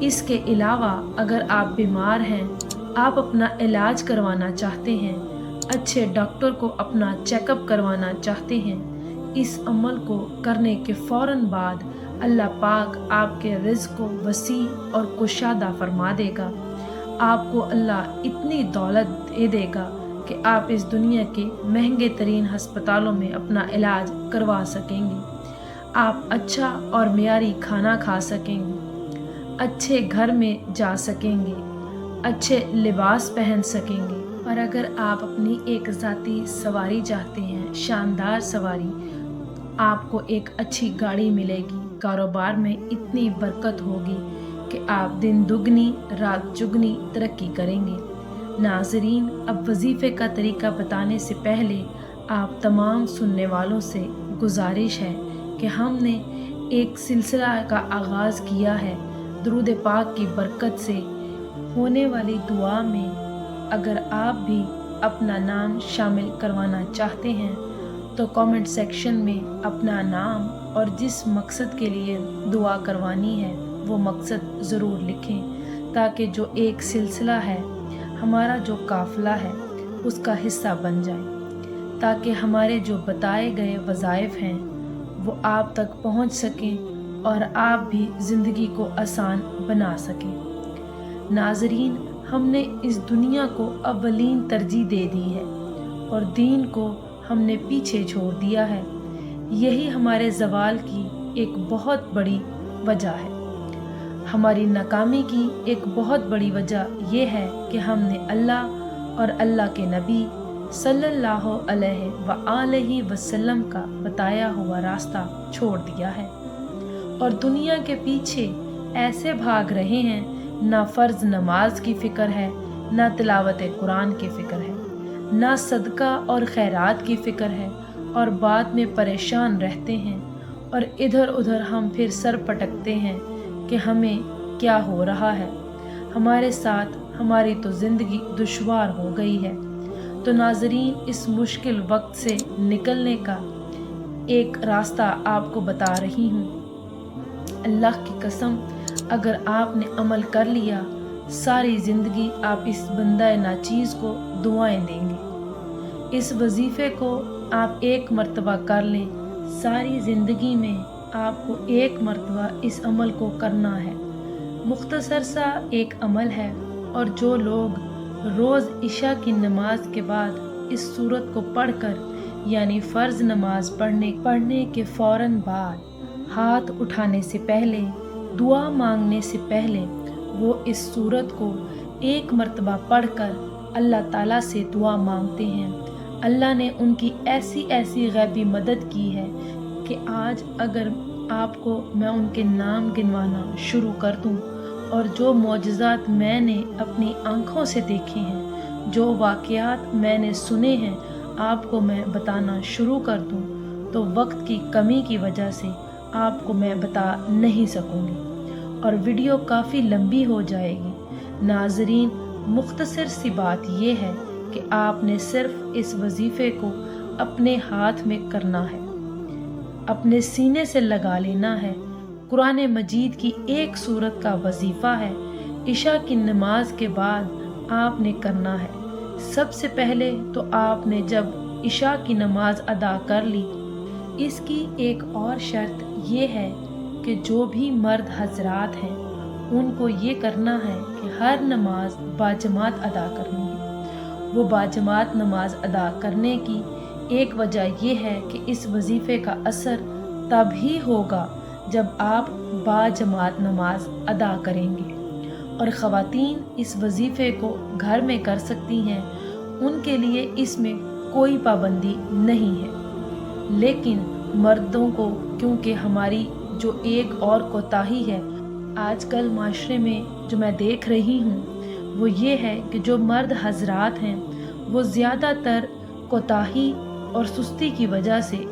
اس کے علاوہ اگر آپ بیمار ہیں، آپ اپنا علاج کروانا چاہتے ہیں، اچھے ڈاکٹر کو اپنا چیک اپ کروانا چاہتے ہیں، اس عمل کو کرنے کے فوراً بعد اللہ پاک آپ کے رزق کو وسیع اور کشادہ فرما دے گا۔ آپ کو اللہ اتنی دولت دے دے گا کہ آپ اس دنیا کے مہنگے ترین ہسپتالوں میں اپنا علاج کروا سکیں گے۔ آپ اچھا اور معیاری کھانا کھا سکیں گے، اچھے گھر میں جا سکیں گے، اچھے لباس پہن سکیں گے۔ اور اگر آپ اپنی ایک ذاتی سواری چاہتے ہیں، شاندار سواری، آپ کو ایک اچھی گاڑی ملے گی، کاروبار میں اتنی برکت ہوگی کہ آپ دن دگنی رات چگنی ترقی کریں گے۔ ناظرین، اب وظیفے کا طریقہ بتانے سے پہلے آپ تمام سننے والوں سے گزارش ہے کہ ہم نے ایک سلسلہ کا آغاز کیا ہے درود پاک کی برکت سے ہونے والی دعا میں۔ اگر آپ بھی اپنا نام شامل کروانا چاہتے ہیں تو کامنٹ سیکشن میں اپنا نام اور جس مقصد کے لیے دعا کروانی ہے وہ مقصد ضرور لکھیں، تاکہ جو ایک سلسلہ ہے، ہمارا جو قافلہ ہے، اس کا حصہ بن جائے، تاکہ ہمارے جو بتائے گئے وظائف ہیں وہ آپ تک پہنچ سکیں اور آپ بھی زندگی کو آسان بنا سکیں۔ ناظرین، ہم نے اس دنیا کو اولین ترجیح دے دی ہے اور دین کو ہم نے پیچھے چھوڑ دیا ہے۔ یہی ہمارے زوال کی ایک بہت بڑی وجہ ہے۔ ہماری ناکامی کی ایک بہت بڑی وجہ یہ ہے کہ ہم نے اللہ اور اللہ کے نبی صلی اللہ علیہ وآلہ وسلم کا بتایا ہوا راستہ چھوڑ دیا ہے اور دنیا کے پیچھے ایسے بھاگ رہے ہیں، نہ فرض نماز کی فکر ہے، نہ تلاوت قرآن کی فکر ہے، نہ صدقہ اور خیرات کی فکر ہے، اور بعد میں پریشان رہتے ہیں اور ادھر ادھر ہم پھر سر پٹکتے ہیں کہ ہمیں کیا ہو رہا ہے، ہمارے ساتھ ہماری تو زندگی دشوار ہو گئی ہے۔ تو ناظرین، اس مشکل وقت سے نکلنے کا ایک راستہ آپ کو بتا رہی ہوں۔ اللہ کی قسم، اگر آپ نے عمل کر لیا، ساری زندگی آپ اس بندہ ناچیز کو دعائیں دیں گے۔ اس وظیفے کو آپ ایک مرتبہ کر لیں، ساری زندگی میں آپ کو ایک مرتبہ اس عمل کو کرنا ہے۔ مختصر سا ایک عمل ہے، اور جو لوگ روز عشاء کی نماز کے بعد اس سورت کو پڑھ کر، یعنی فرض نماز پڑھنے کے فوراً بعد، ہاتھ اٹھانے سے پہلے، دعا مانگنے سے پہلے وہ اس سورت کو ایک مرتبہ پڑھ کر اللہ تعالیٰ سے دعا مانگتے ہیں، اللہ نے ان کی ایسی ایسی غیبی مدد کی ہے کہ آج اگر آپ کو میں ان کے نام گنوانا شروع کر دوں اور جو معجزات میں نے اپنی آنکھوں سے دیکھے ہیں، جو واقعات میں نے سنے ہیں، آپ کو میں بتانا شروع کر دوں تو وقت کی کمی کی وجہ سے آپ کو میں بتا نہیں سکوں گی اور ویڈیو کافی لمبی ہو جائے گی۔ ناظرین، مختصر سی بات یہ ہے کہ آپ نے صرف اس وظیفے کو اپنے ہاتھ میں کرنا ہے، اپنے سینے سے لگا لینا ہے۔ قرآن مجید کی ایک سورت کا وظیفہ ہے، عشاء کی نماز کے بعد آپ نے کرنا ہے۔ سب سے پہلے تو آپ نے جب عشاء کی نماز ادا کر لی، اس کی ایک اور شرط یہ ہے کہ جو بھی مرد حضرات ہیں ان کو یہ کرنا ہے کہ ہر نماز باجماعت ادا کرنی ہے۔ وہ باجماعت نماز ادا کرنے کی ایک وجہ یہ ہے کہ اس وظیفے کا اثر تب ہی ہوگا جب آپ باجماعت نماز ادا کریں گے، اور خواتین اس وظیفے کو گھر میں کر سکتی ہیں، ان کے لیے اس میں کوئی پابندی نہیں ہے۔ لیکن مردوں کو، کیونکہ ہماری جو ایک اور کوتاہی ہے آج کل معاشرے میں جو میں دیکھ رہی ہوں، وہ یہ ہے کہ جو مرد حضرات ہیں وہ زیادہ تر کوتاہی اور سستی کی وجہ سے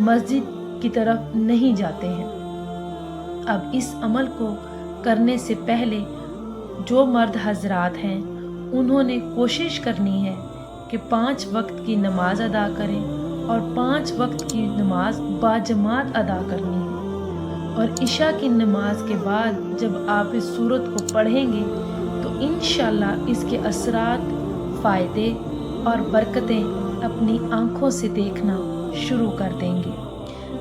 مسجد کی طرف نہیں جاتے ہیں۔ اب اس عمل کو کرنے سے پہلے جو مرد حضرات ہیں انہوں نے کوشش کرنی ہے کہ 5 وقت کی نماز ادا کریں اور 5 وقت کی نماز باجماعت ادا کرنی ہے، اور عشاء کی نماز کے بعد جب آپ اس سورت کو پڑھیں گے تو انشاءاللہ اس کے اثرات، فائدے اور برکتیں اپنی آنکھوں سے دیکھنا شروع کر دیں گے۔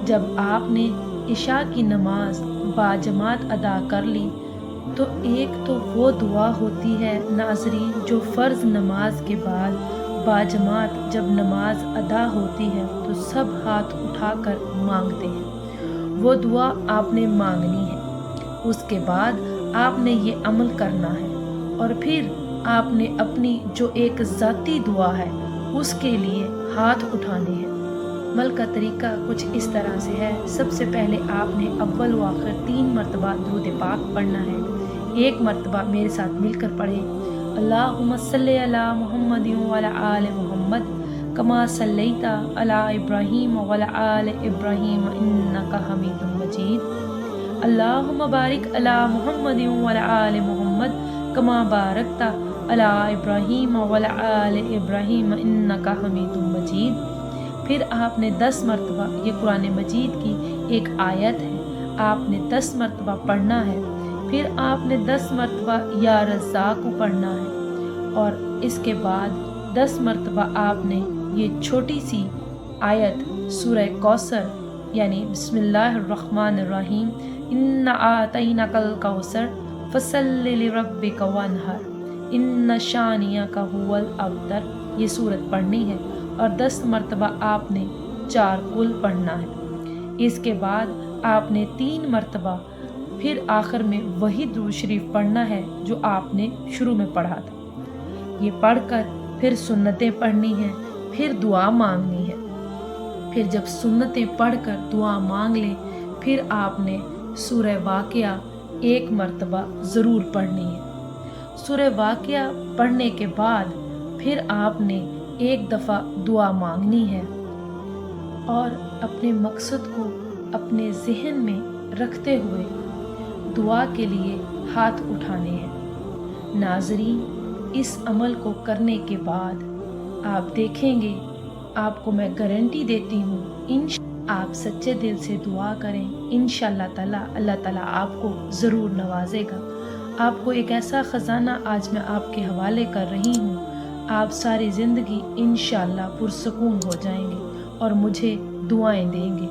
جب آپ نے عشاء کی نماز باجماعت ادا کر لی تو ایک تو وہ دعا ہوتی ہے ناظرین جو فرض نماز کے بعد باجماعت جب نماز ادا ہوتی ہے تو سب ہاتھ اٹھا کر مانگتے ہیں، وہ دعا آپ نے مانگنی ہے۔ اس کے بعد آپ نے یہ عمل کرنا ہے اور پھر آپ نے اپنی جو ایک ذاتی دعا ہے اس کے لیے ہاتھ اٹھانے ہیں۔ عمل کا طریقہ کچھ اس طرح سے ہے۔ سب سے پہلے آپ نے اول و آخر 3 مرتبہ درود پاک پڑھنا ہے۔ ایک مرتبہ میرے ساتھ مل کر پڑھیں، اللہم صلی علی محمد وعلی آل محمد کما صلیت علی ابراہیم وعلی آل ابراہیم انک حمید مجید، اللہم بارک علی محمد وعلی آل محمد کما بارکت علی ابراہیم وعلی آل ابراہیم انک حمید مجید۔ پھر آپ نے 10 مرتبہ، یہ قرآن مجید کی ایک آیت ہے، آپ نے 10 مرتبہ پڑھنا ہے۔ پھر آپ نے 10 مرتبہ یا رزاق پڑھنا ہے اور اس کے بعد 10 مرتبہ آپ نے یہ چھوٹی سی آیت سورہ کوثر یعنی بسم اللہ الرحمن الرحیم انا اعطیناک الکوثر فصلی لربک وانحر ان شانئک ھو الابتر، یہ سورت پڑھنی ہے اور 10 مرتبہ آپ نے 4 قل پڑھنا ہے۔ اس کے بعد آپ نے 3 مرتبہ پھر آخر میں وہی درود شریف پڑھنا ہے جو آپ نے شروع میں پڑھا تھا۔ یہ پڑھ کر پھر سنتیں پڑھنی ہیں، پھر دعا مانگنی ہے۔ پھر جب سنتیں پڑھ کر دعا مانگ لیں پھر آپ نے سورہ واقعہ 1 مرتبہ ضرور پڑھنی ہے۔ سورہ واقعہ پڑھنے کے بعد پھر آپ نے 1 دفعہ دعا مانگنی ہے اور اپنے مقصد کو اپنے ذہن میں رکھتے ہوئے دعا کے لیے ہاتھ اٹھانے ہیں۔ ناظرین، اس عمل کو کرنے کے بعد آپ دیکھیں گے، آپ کو میں گارنٹی دیتی ہوں، آپ سچے دل سے دعا کریں، انشاءاللہ تعالیٰ اللہ تعالیٰ آپ کو ضرور نوازے گا۔ آپ کو ایک ایسا خزانہ آج میں آپ کے حوالے کر رہی ہوں، آپ ساری زندگی انشاءاللہ پرسکون ہو جائیں گے اور مجھے دعائیں دیں گے۔